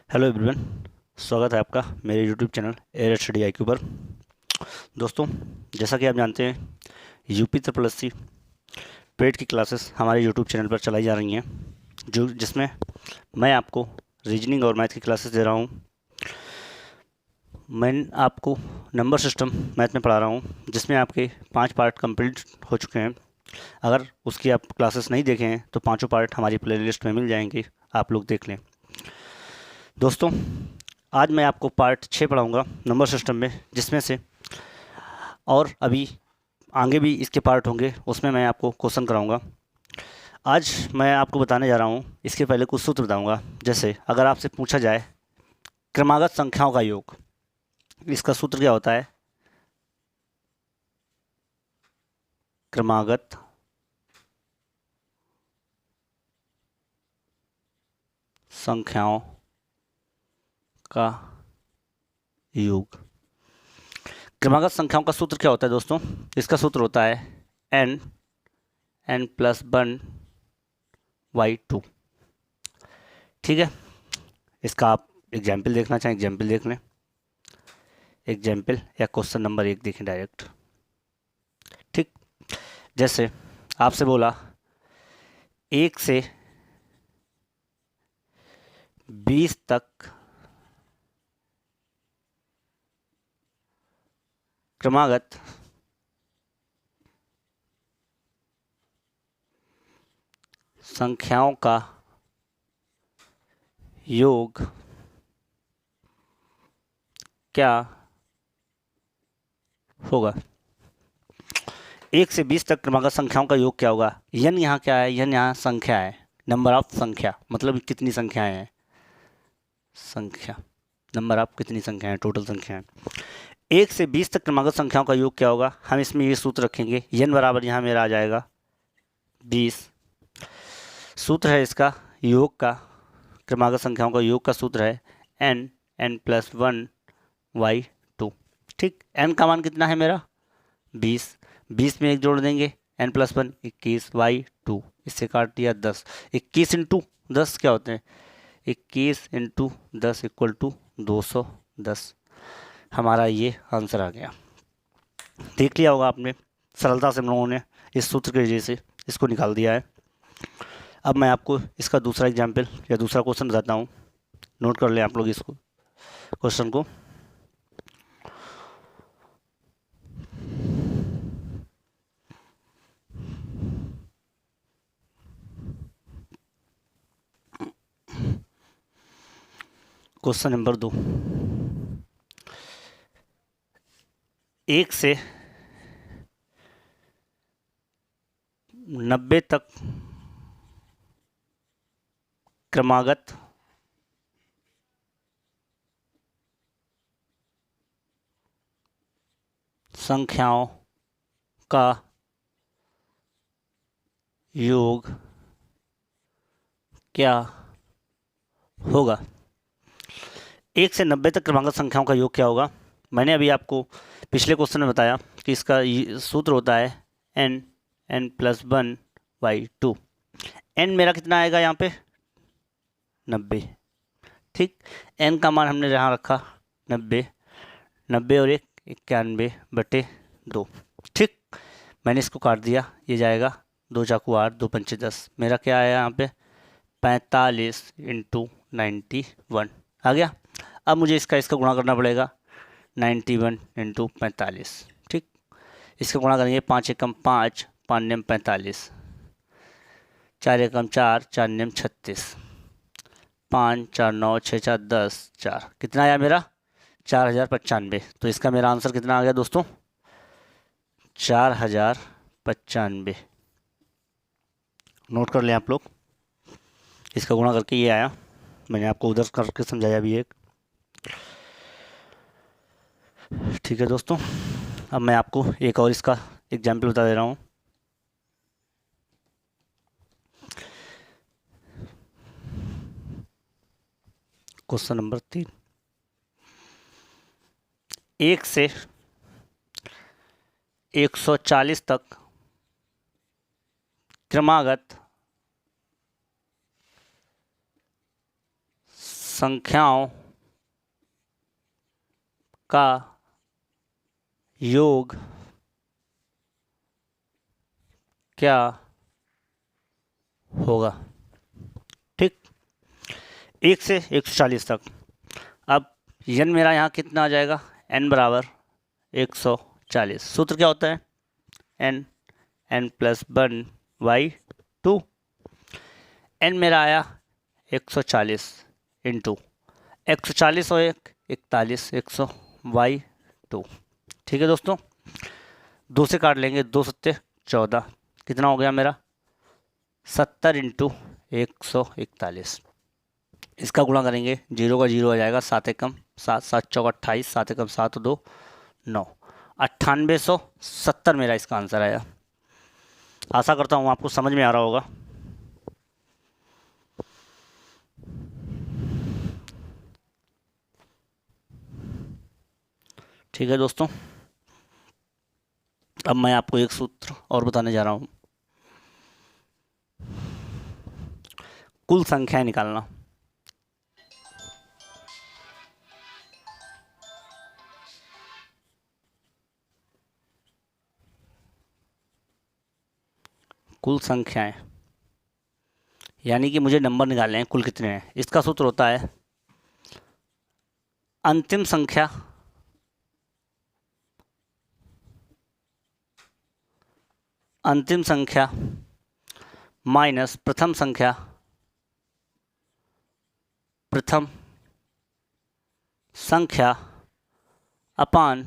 Hello everyone, स्वागत है आपका मेरे YouTube channel air study IQ पर। दोस्तों, जैसा कि आप जानते हैं, UP triple S C paid की क्लासेस हमारे यूट्यूब चैनल पर चलाई जा रही हैं, जिसमें मैं आपको रीजनिंग और मैथ की क्लासेस दे रहा हूं। मैं आपको नंबर सिस्टम मैथ में पढ़ा रहा हूं, जिसमें आपके 5 पार्ट कंप्लीट हो चुके हैं। अगर उसकी आप क्लासेस नहीं देखे हैं तो 5 पार्ट हमारी प्लेलिस्ट में मिल जाएंगे, आप लोग देख लें। दोस्तों, आज मैं आपको पार्ट 6 पढ़ाऊँगा नंबर सिस्टम में, जिसमें से और अभी आगे भी इसके पार्ट होंगे, उसमें मैं आपको क्वेश्चन कराऊंगा। आज मैं आपको बताने जा रहा हूँ, इसके पहले कुछ सूत्र बताऊंगा। जैसे अगर आपसे पूछा जाए क्रमागत संख्याओं का योग, इसका सूत्र क्या होता है? क्रमागत संख्याओं का योग। क्रमागत संख्याओं का सूत्र क्या होता है दोस्तों? इसका सूत्र होता है n+1/2। ठीक है, इसका आप एग्जाम्पल देखना चाहें एग्जाम्पल देख लें। एग्जाम्पल या क्वेश्चन नंबर 1 देखें डायरेक्ट। ठीक, जैसे आपसे बोला 1 से 20 तक क्रमागत संख्याओं का योग क्या होगा? 1 से 20 तक क्रमागत संख्याओं का योग क्या होगा? यन यहाँ क्या है? यन यहाँ संख्या है, नंबर ऑफ संख्या, मतलब कितनी संख्याएं हैं। संख्या, नंबर ऑफ कितनी संख्या है, टोटल संख्या है। 1 से 20 तक क्रमागत संख्याओं का योग क्या होगा? हम इसमें ये सूत्र रखेंगे, यन बराबर यहाँ मेरा आ जाएगा 20। सूत्र है इसका योग का, क्रमागत संख्याओं का योग का सूत्र है n+1/2। ठीक, n का मान कितना है मेरा? 20। 20 में 1 जोड़ देंगे, n+1 21/2, इससे काट दिया 10। 21 इंटू 10 क्या होते हैं? 21 इंटू 10 इक्वल टू 210। हमारा ये आंसर आ गया। देख लिया होगा आपने, सरलता से हम लोगों ने इस सूत्र के वजह से इसको निकाल दिया है। अब मैं आपको इसका दूसरा एग्जाम्पल या दूसरा क्वेश्चन बताता हूँ। नोट कर लें आप लोग इसको, क्वेश्चन को। क्वेश्चन नंबर 2, 1 से 90 तक क्रमागत संख्याओं का योग क्या होगा? 1 से 90 तक क्रमागत संख्याओं का योग क्या होगा? मैंने अभी आपको पिछले क्वेश्चन में बताया कि इसका सूत्र होता है n+1/2। n मेरा कितना आएगा यहाँ पे? 90। ठीक, n का मान हमने यहाँ रखा 90। 90 और 1 91/2। ठीक, मैंने इसको काट दिया, ये जाएगा 2 चाकू 8, 2 पंचे 10। मेरा क्या आया यहाँ पे? 45 इंटू 91 आ गया। अब मुझे इसका गुणा करना पड़ेगा, 91 इंटू 45। ठीक, इसका गुणा करेंगे, 5 एकम 5, 5 नेम 45, 4 एकम 4, 4 नेम 36, 5 4 9 6 4 10 4। कितना आया मेरा? 4095। तो इसका मेरा आंसर कितना आ गया दोस्तों? 4095। नोट कर लें आप लोग, इसका गुणा करके ये आया। मैंने आपको उधर करके समझाया भी एक। ठीक है दोस्तों, अब मैं आपको एक और इसका एग्जाम्पल बता दे रहा हूँ। क्वेश्चन नंबर 3, 1 से 140 तक क्रमागत संख्याओं का योग क्या होगा। ठीक, 1 से 140 तक। अब n मेरा यहाँ कितना आ जाएगा, n बराबर 140। सूत्र क्या होता है, n प्लस 1/2। n मेरा आया 140 इंटू 140 और 41, 100/2। ठीक है दोस्तों, 2 से काट लेंगे, 2 सत्ते 14, कितना हो गया मेरा 70 इंटू 141। इसका गुणा करेंगे, 0 का 0 आ जाएगा, 7 एकम 7, 7 चौक 28, 7 एकम 7, 2 9, 9870 मेरा इसका आंसर आया। आशा करता हूँ आपको समझ में आ रहा होगा। ठीक है दोस्तों, अब मैं आपको एक सूत्र और बताने जा रहा हूँ, कुल संख्या निकालना। कुल संख्याएं यानी कि मुझे नंबर निकालने हैं कुल कितने हैं। इसका सूत्र होता है अंतिम संख्या माइनस प्रथम संख्या अपान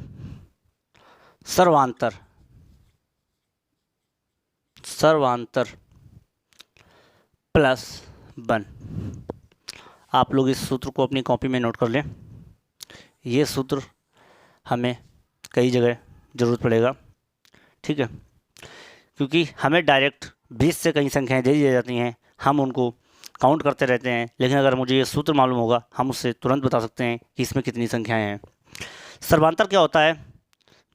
सर्वांतर प्लस 1। आप लोग इस सूत्र को अपनी कॉपी में नोट कर लें। ये सूत्र हमें कई जगह ज़रूरत पड़ेगा, ठीक है, क्योंकि हमें डायरेक्ट 20 से कई संख्याएं दे दी जाती हैं, हम उनको काउंट करते रहते हैं। लेकिन अगर मुझे ये सूत्र मालूम होगा, हम उससे तुरंत बता सकते हैं कि इसमें कितनी संख्याएं हैं। सर्वांतर क्या होता है,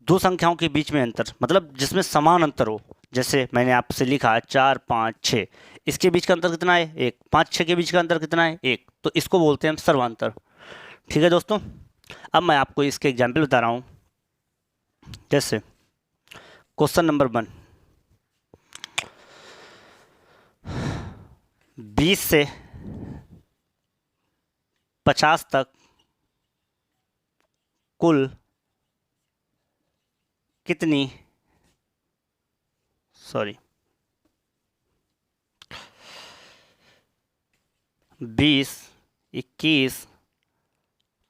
दो संख्याओं के बीच में अंतर, मतलब जिसमें समान अंतर हो। जैसे मैंने आपसे लिखा 4 5 6, इसके बीच का अंतर कितना है 1, 5 6 के बीच का अंतर कितना है 1, तो इसको बोलते हैं हम सर्वांतर। ठीक है दोस्तों, अब मैं आपको इसके एग्जाम्पल बता रहा हूँ। जैसे क्वेश्चन नंबर 1, 20 से 50 तक कुल कितनी 20, 21,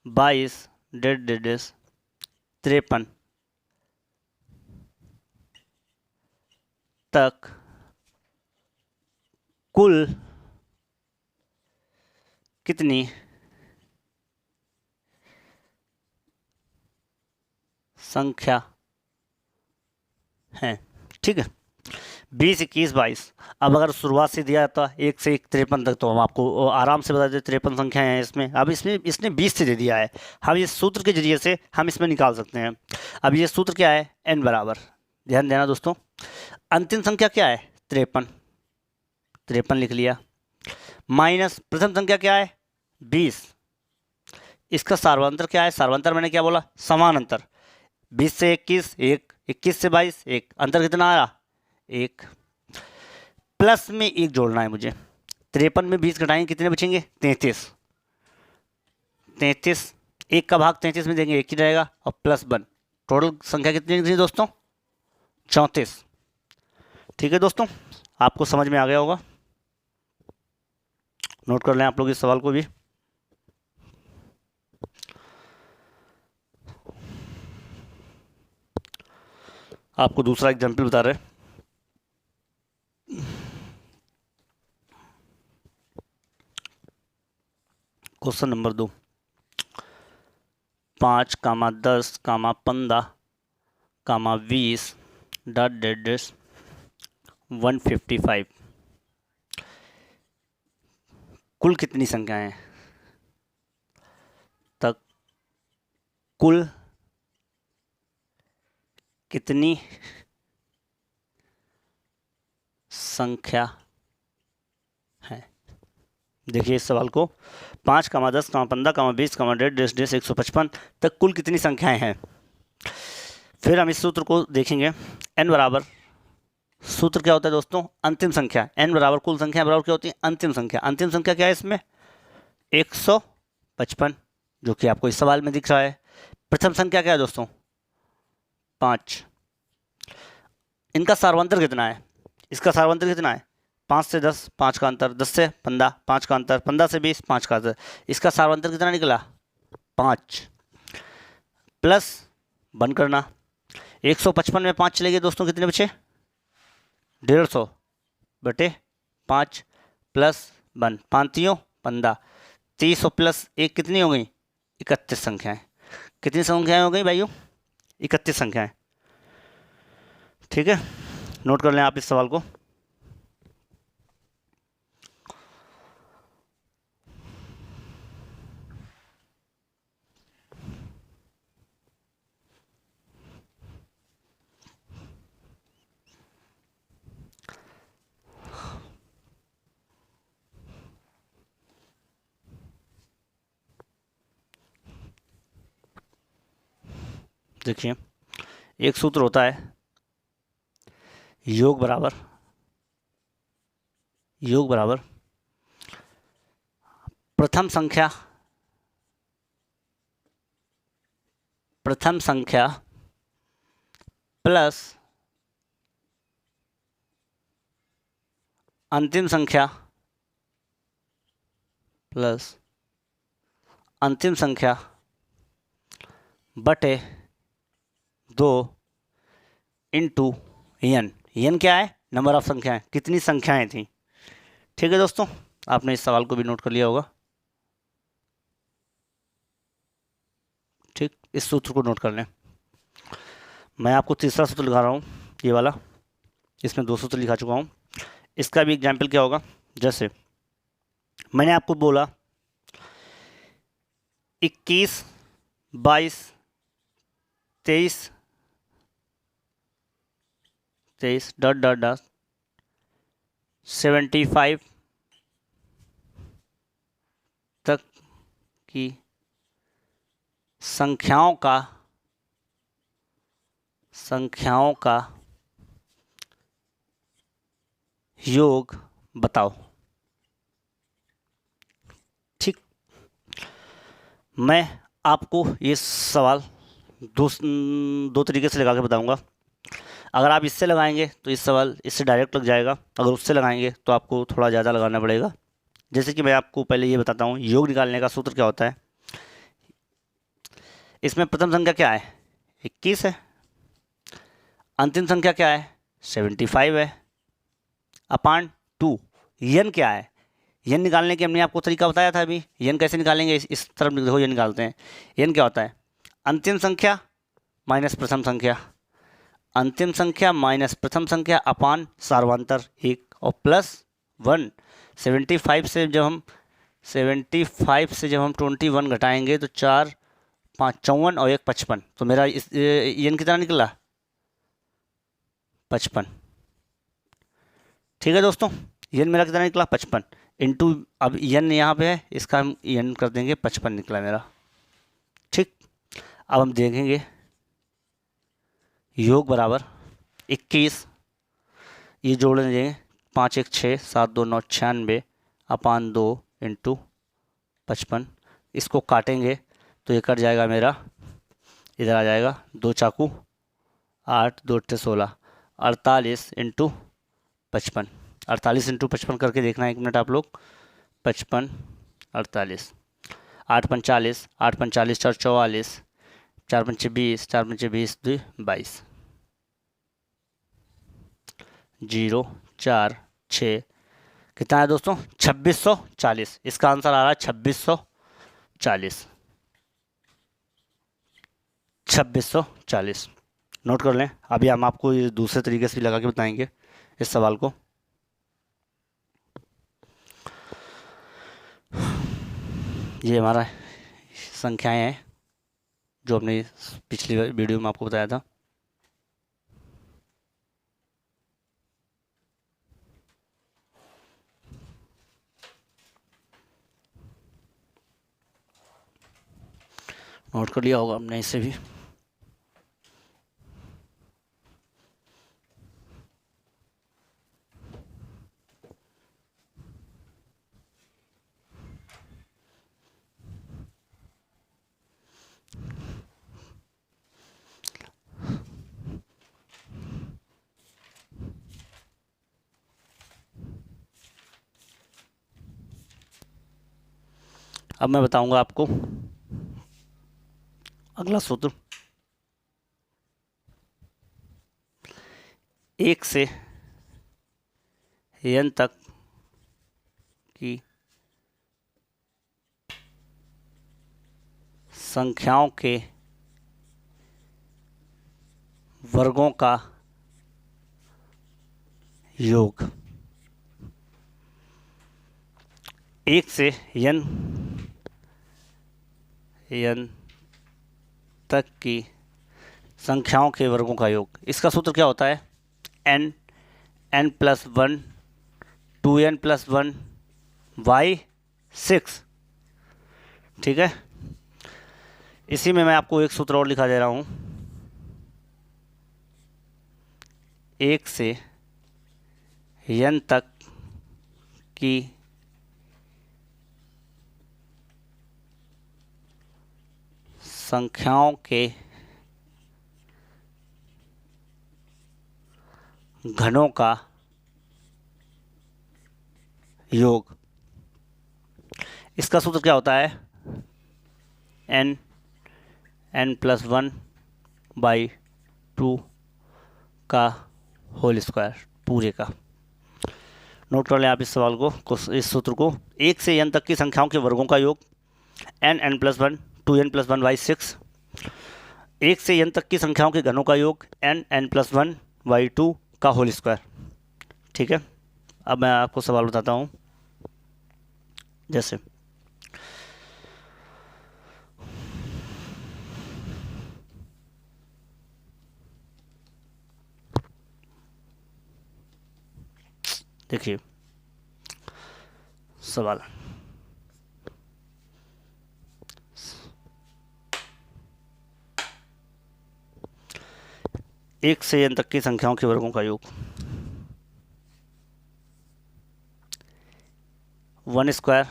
22, 53 तक कुल कितनी संख्या है। ठीक है, 20, 21, 22। अब अगर शुरुआत से दिया था 1 से 53 तक, तो हम आपको आराम से बता देते 53 संख्याएं हैं इसमें। अब इसमें इसने 20 से दे दिया है, हम इस सूत्र के जरिए से हम इसमें निकाल सकते हैं। अब ये सूत्र क्या है, n बराबर, ध्यान देना दोस्तों, अंतिम संख्या क्या है 53 लिख लिया, माइनस प्रथम संख्या क्या है 20, इसका सार्वंतर क्या है, सार्वंतर मैंने क्या बोला, समान अंतर। 20 से 21 1, 21 से 22 1, अंतर कितना आया 1, प्लस में 1 जोड़ना है मुझे। 53 में 20 घटाएंगे कितने बचेंगे 33, 1 का भाग 33 में देंगे 1 ही रहेगा, और प्लस 1, टोटल संख्या कितनी थी दोस्तों 34। ठीक है दोस्तों, आपको समझ में आ गया होगा, नोट कर लें आप लोग इस सवाल को भी। आपको दूसरा एग्जाम्पल बता रहे, question number 2, 5, 10, 15, 20, dot dot dot 155 कुल कितनी संख्याएं तक कुल कितनी संख्या है। देखिए इस सवाल को, 5, 10, 15, 20, 1.5, 155 तक कुल कितनी संख्याएं हैं। फिर हम इस सूत्र को देखेंगे। n बराबर, सूत्र क्या होता है दोस्तों, अंतिम संख्या। n बराबर कुल संख्या बराबर क्या होती है, अंतिम संख्या। अंतिम संख्या क्या है इसमें, 155, जो कि आपको इस सवाल में दिख रहा है। प्रथम संख्या क्या है दोस्तों, 5। इनका सार्वंतर कितना है, इसका सार्वंतर कितना है, 5 से 10, 5 का अंतर, 10 से 15, 5 का अंतर, 15 से 20, 5 का अंतर। इसका सार्वंतर कितना निकला, 5। प्लस 1 करना, 155 में 5 चले गए दोस्तों, कितने बचे, 150 बटे 5 प्लस 1, 5 15, 300 प्लस 1 कितनी हो गई, 31 संख्याएं। कितनी संख्याएं हो गई भाइयों, 31 संख्याएं। ठीक है, नोट कर लें आप इस सवाल को। देखिए एक सूत्र होता है, योग बराबर प्रथम संख्या प्लस अंतिम संख्या बटे 2 इंटू n। n क्या है, नंबर ऑफ संख्याएं, कितनी संख्याएं थी। ठीक है दोस्तों, आपने इस सवाल को भी नोट कर लिया होगा। ठीक, इस सूत्र को नोट कर लें। मैं आपको तीसरा सूत्र लिखा रहा हूँ, ये वाला। इसमें 2 सूत्र लिखा चुका हूँ। इसका भी एग्जाम्पल क्या होगा, जैसे मैंने आपको बोला 21, 22, 23 डॉट डॉट डॉट 75 तक की संख्याओं का योग बताओ। ठीक, मैं आपको ये सवाल दो तरीके से लगा के बताऊंगा। अगर आप इससे लगाएंगे तो इस सवाल इससे डायरेक्ट लग जाएगा, अगर उससे लगाएंगे तो आपको थोड़ा ज़्यादा लगाना पड़ेगा। जैसे कि मैं आपको पहले ये बताता हूँ, योग निकालने का सूत्र क्या होता है। इसमें प्रथम संख्या क्या है, 21 है। अंतिम संख्या क्या है, 75 है, अपान 2। यन क्या है, यन निकालने की हमने आपको तरीका बताया था अभी। यन कैसे निकालेंगे, इस तरफ देखो, यन निकालते हैं। यन क्या होता है, अंतिम संख्या माइनस प्रथम संख्या, अंतिम संख्या माइनस प्रथम संख्या अपान सार्वंतर 1 और प्लस 1। 75 से जब हम 21 घटाएंगे तो 4, 5 54 और 1 55, तो मेरा इस यन कितना निकला, 55। ठीक है दोस्तों, यन मेरा कितना निकला, 55 इंटू, अब यन यहाँ पे है, इसका हम यन कर देंगे, 55 निकला मेरा। ठीक, अब हम देखेंगे योग बराबर 21, ये जोड़ देंगे, 5 1 6 7 2 9 96 अपान 2 इंटू 55। इसको काटेंगे तो ये कट जाएगा मेरा, इधर आ जाएगा 2 चाकू 8 2 8 16, 48 इंटू 55। 48 इंटू 55 करके देखना, 1 मिनट आप लोग। 55 48, 8 45, 8 45 4 44, 4 पंचे 20, 4 पंचे 20 2 22, 0 4 6, कितना है दोस्तों, 2640। इसका आंसर आ रहा है 2640। 2640 नोट कर लें। अभी हम आपको ये दूसरे तरीके से भी लगा के बताएंगे इस सवाल को। ये हमारा संख्याएं हैं जो हमने पिछली वीडियो में आपको बताया था। नोट कर लिया होगा हमने इसे भी। अब मैं बताऊंगा आपको अगला सूत्र। 1 से n तक की संख्याओं के वर्गों का योग। 1 से n तक की संख्याओं के वर्गों का योग। इसका सूत्र क्या होता है? n+1 2n+1 y6। ठीक है, इसी में मैं आपको एक सूत्र और लिखा दे रहा हूं। 1 से n तक की संख्याओं के घनों का योग। इसका सूत्र क्या होता है? n+1/2 का होल स्क्वायर पूरे का। नोट कर लें आप इस सवाल को, इस सूत्र को। 1 से n तक की संख्याओं के वर्गों का योग n+1 2n+1/6। 1 से n तक की संख्याओं के घनों का योग n+1/2 का होल स्क्वायर। ठीक है, अब मैं आपको सवाल बताता हूँ। जैसे देखिए सवाल, एक से n तक की संख्याओं के वर्गों का योग 1 square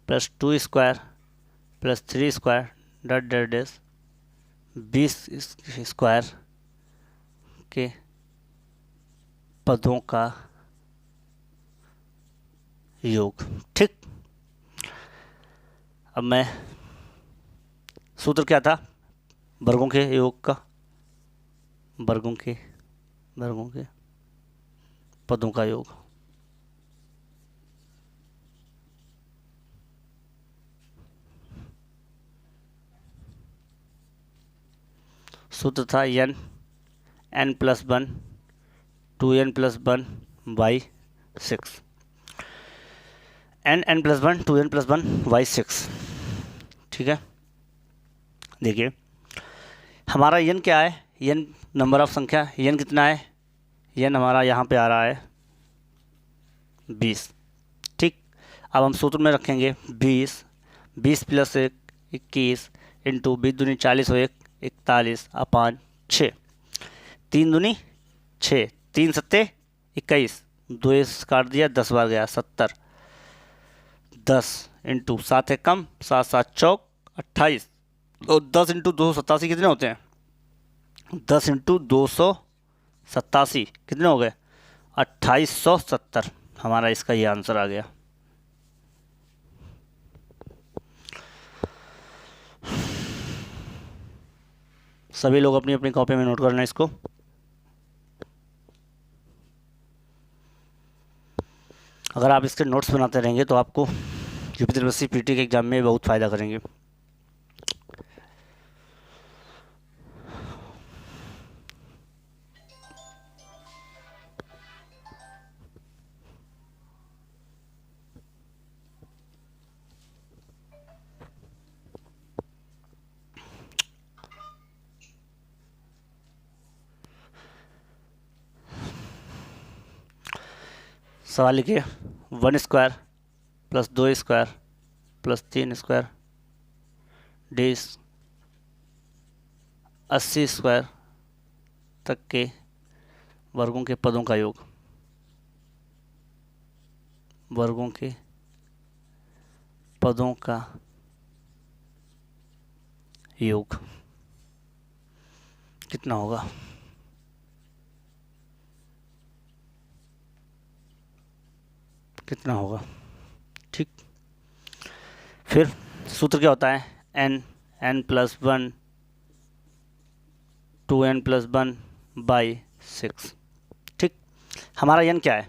plus 2 square plus 3 square dot dot dash 20 square के पदों का योग। ठीक, अब मैं सूत्र क्या था वर्गों के योग का? वर्गों के पदों का योग। सूत्र था n+1 2n+1/6। n+1 2n+1/6। ठीक है, देखिए हमारा n क्या है? n नंबर ऑफ संख्या। n कितना है? n हमारा यहाँ पे आ रहा है 20। ठीक, अब हम सूत्र में रखेंगे 20 + 1 21 इंटू 20 दूनी 40 और 1 41 अपान 6। 3 दूनी 6, 3 सत्ते 21, 2 काट दिया 10 बार गया 70। 10 इंटू 7 है कम, 7 7 चौक 28 और 10 इंटू 287 कितने होते हैं? 10 इंटू 287 कितने हो गए? 2870। हमारा इसका ये आंसर आ गया। सभी लोग अपनी अपनी कॉपी में नोट करना इसको। अगर आप इसके नोट्स बनाते रहेंगे तो आपको यूपी यूनिवर्सिटी पीटी के एग्जाम में बहुत फ़ायदा करेंगे। सवाल लिखिए 1 square plus 2 square plus 3 square days 80 square तक के वर्गों के पदों का योग, वर्गों के पदों का योग कितना होगा? कितना होगा? ठीक। फिर सूत्र क्या होता है? n plus 1 2n plus 1 by 6। ठीक। हमारा n क्या है?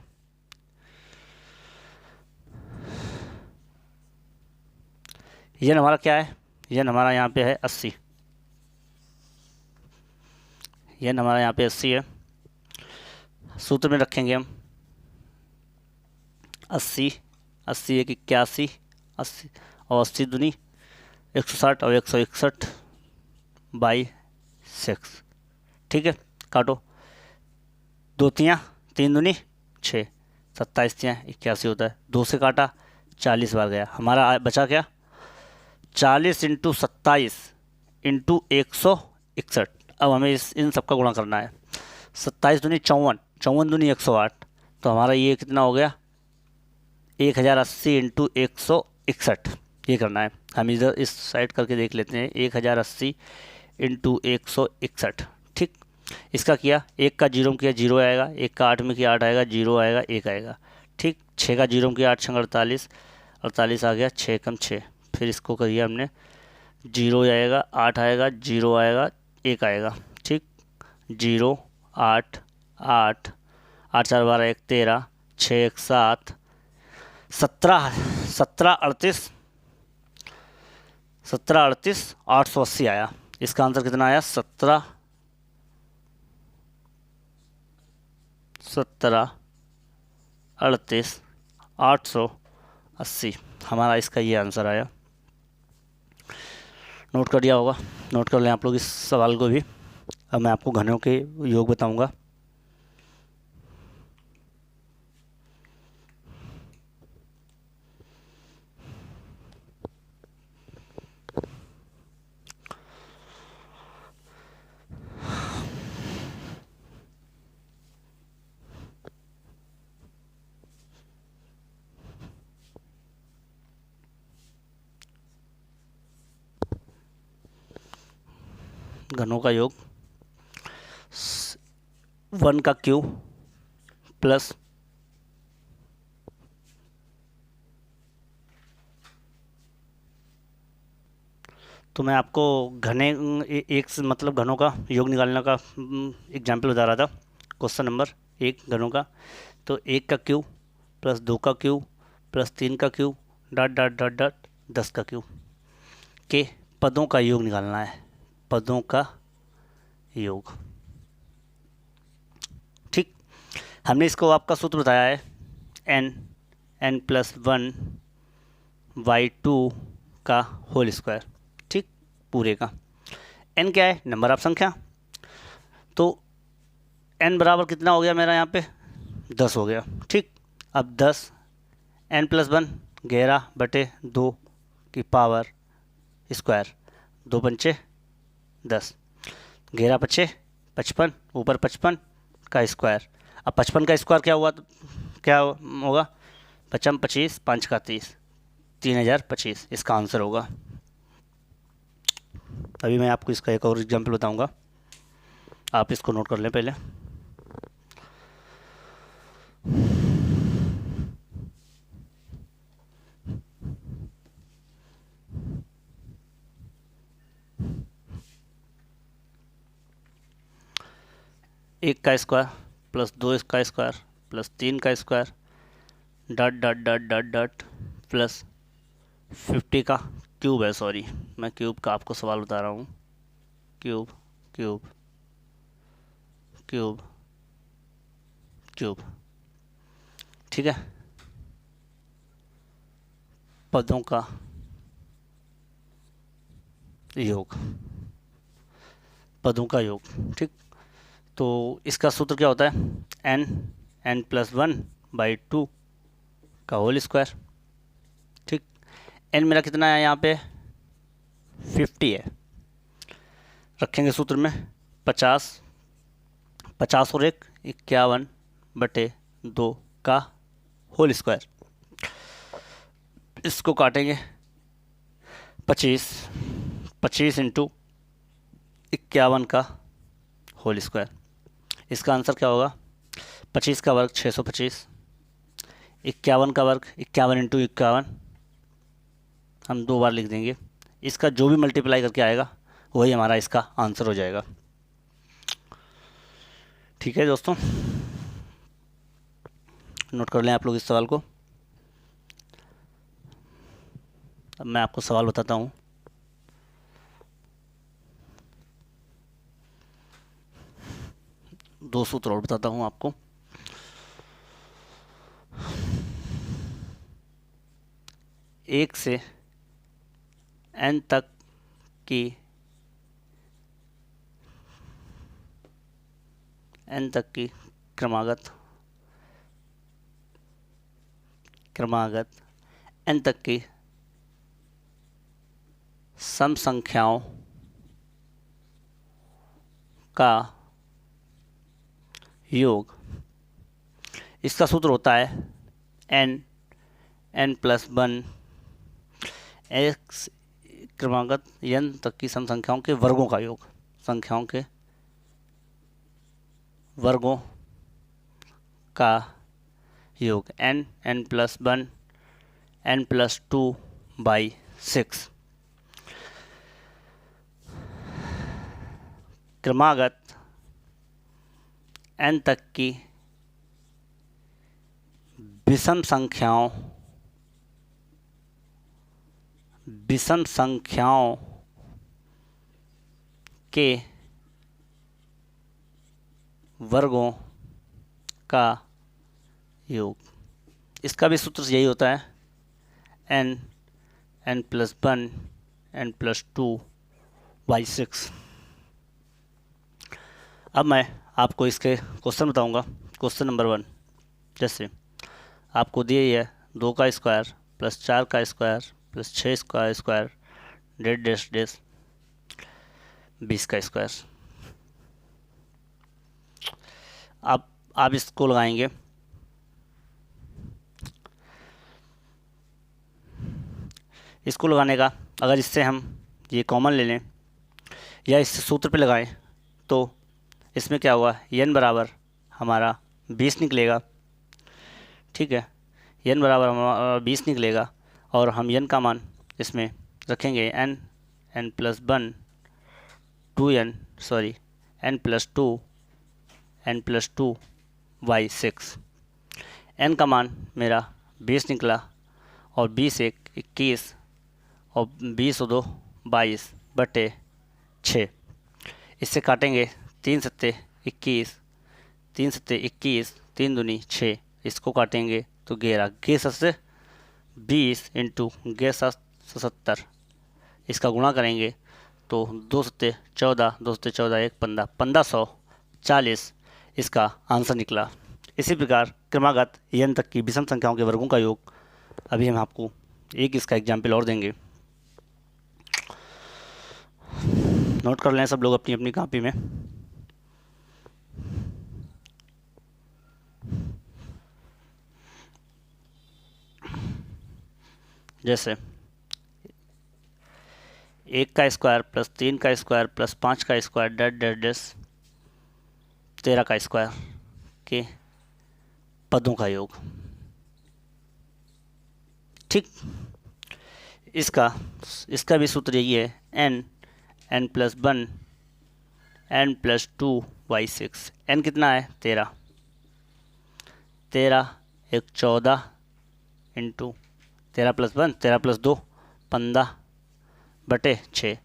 n हमारा क्या है? n हमारा यहाँ पे है 80। n हमारा यहाँ पे 80 है। सूत्र में रखेंगे हम 80 80 एक 81 80 और 80 दूनी 160 और 161 बाई 6। ठीक है, काटो। 2 तियाँ 3 दूनी 6, 27 तियाँ 81 होता है। 2 से काटा 40 बार गया, हमारा बचा क्या? 40 इंटू 27 इंटू 161। अब हमें इन सबका गुणा करना है। 27 दूनी 54, 54 दूनी 108, तो हमारा ये कितना हो गया? 1080 इंटू 161। ये करना है। हम इधर इस साइड करके देख लेते हैं। 1080 इंटू 161। ठीक। इसका किया, एक का जीरो में किया 0 आएगा, एक का 8 में किया 8 आएगा, 0 आएगा, 1 आएगा। ठीक। 6 का जीरो में किया 8 6 48, 48 आ गया, 6 कम 6। फिर इसको करिए हमने, 0 आएगा, 8 आएगा, 0 आएगा, 1 आएगा। ठीक। 0 8 8 8 4 12 1 13 6 1 7 17 17 38 17 38 880 आया। इसका आंसर कितना आया? 17 38 880। हमारा इसका ये आंसर आया। नोट कर दिया होगा, नोट कर लें आप लोग इस सवाल को भी। अब मैं आपको घनों के योग बताऊंगा। घनों का योग 1 का क्यूब प्लस तो मैं आपको घने एक मतलब घनों का योग निकालने का एग्जाम्पल बता रहा था। क्वेश्चन नंबर 1 घनों का। तो 1 का क्यूब प्लस 2 का क्यूब प्लस 3 का cube dot dot dot dot 10 का क्यूब के पदों का योग निकालना है। पदों का योग। ठीक। हमने इसको आपका सूत्र बताया है n प्लस 1 बाई 2 का होल स्क्वायर। ठीक। पूरे का n क्या है? नंबर ऑफ संख्या। तो n बराबर कितना हो गया मेरा यहाँ पे? 10 हो गया। ठीक। अब 10 n प्लस 1 11/2 की पावर स्क्वायर, 2 पंचे 10, 11 पचे 55, ऊपर 55 का स्क्वायर। अब 55 का स्क्वायर क्या हुआ? क्या होगा? 55 25 5 का 30, 3025 इसका आंसर होगा। अभी मैं आपको इसका एक और एग्जाम्पल बताऊंगा, आप इसको नोट कर लें पहले। एक का स्क्वायर प्लस 2 का स्क्वायर प्लस 3 का square dot dot dot dot dot plus 50 का क्यूब है। सॉरी, मैं क्यूब का आपको सवाल बता रहा हूँ। Cube cube cube cube. ठीक है। पदों का योग, पदों का योग। ठीक। तो इसका सूत्र क्या होता है? n प्लस 1 बाई 2 का होल स्क्वायर। ठीक। n मेरा कितना है यहाँ पे? 50 है। रखेंगे सूत्र में 50, 50 और 1 51/2 का होल स्क्वायर। इसको काटेंगे 25, 25 इंटू 51 का होल स्क्वायर। इसका आंसर क्या होगा? 25 का वर्ग 625, 51 का वर्ग 51 इंटू 51, हम 2 बार लिख देंगे। इसका जो भी मल्टीप्लाई करके आएगा वही हमारा इसका आंसर हो जाएगा। ठीक है दोस्तों, नोट कर लें आप लोग इस सवाल को। अब मैं आपको सवाल बताता हूँ। दो सूत्र और बताता हूँ आपको। एक से n तक की क्रमागत n तक की सम संख्याओं का योग। इसका सूत्र होता है n+1 x क्रमागत n तक की सम संख्याओं के वर्गों का योग। संख्याओं के वर्गों का योग n+1 n+2/6। क्रमागत n तक की विषम संख्याओं के वर्गों का योग। इसका भी सूत्र यही होता है n+1 n+2/6। अब मैं आपको इसके क्वेश्चन बताऊंगा। क्वेश्चन नंबर 1, जैसे आपको दिए ही है 2 का स्क्वायर प्लस 4 का स्क्वायर प्लस 6 का स्क्वायर डेट डेश डेश 20 का स्क्वायर। आप इसको लगाएंगे। इसको लगाने का अगर इससे हम ये कॉमन ले लें या इस सूत्र पे लगाएं तो इसमें क्या होगा, n बराबर हमारा 20 निकलेगा। ठीक है, n बराबर हमारा 20 निकलेगा और हम n का मान इसमें रखेंगे n+1 n+2/6। n का मान मेरा 20 निकला और 20 1 21 और 20 और 2 22/6। इससे काटेंगे 3 सत्ते 21, 3 सत्ते 21, 3 दूनी 6। इसको काटेंगे तो 11 से 20 इंटू 70। इसका गुणा करेंगे तो 2 सत्ते 14, 2 सत्ते 14 1 15, 1540 इसका आंसर निकला। इसी प्रकार क्रमागत n तक की विषम संख्याओं के वर्गों का योग। अभी हम आपको एक इसका एग्जाम्पल और देंगे। नोट कर लें सब लोग अपनी अपनी कॉपी में। जैसे 1 का स्क्वायर प्लस 3 का स्क्वायर प्लस 5 का स्क्वायर डेट डेट डेस 13 का स्क्वायर के पदों का योग। ठीक, इसका भी सूत्र यही है n+1 n+2/6। n कितना है 13, 13 1 14 इंटू 13+1 13+2 15/6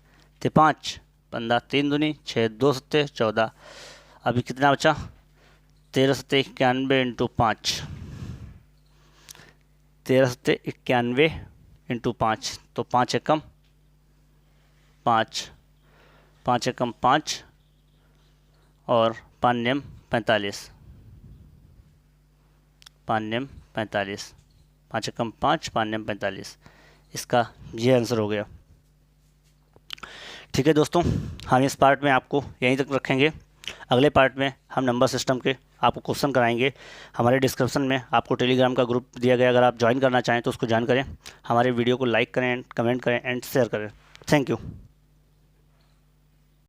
ते 5 15 3 दूनी 6 2 सत्ते 14। अभी कितना बचा 13 सत्ते 91 इंटू 5, 13 सत्ते 91 इंटू 5 तो 5 एकम 5, 5 एकम 5 और 5 नियम 45, 5 नियम 45, 5 एकम 5 5 नियम 45। इसका ये आंसर हो गया। ठीक है दोस्तों, हम इस पार्ट में आपको यहीं तक रखेंगे। अगले पार्ट में हम नंबर सिस्टम के आपको क्वेश्चन कराएंगे। हमारे डिस्क्रिप्शन में आपको टेलीग्राम का ग्रुप दिया गया, अगर आप ज्वाइन करना चाहें तो उसको ज्वाइन करें। हमारे वीडियो को लाइक करें, कमेंट करें एंड शेयर करें। Thank you.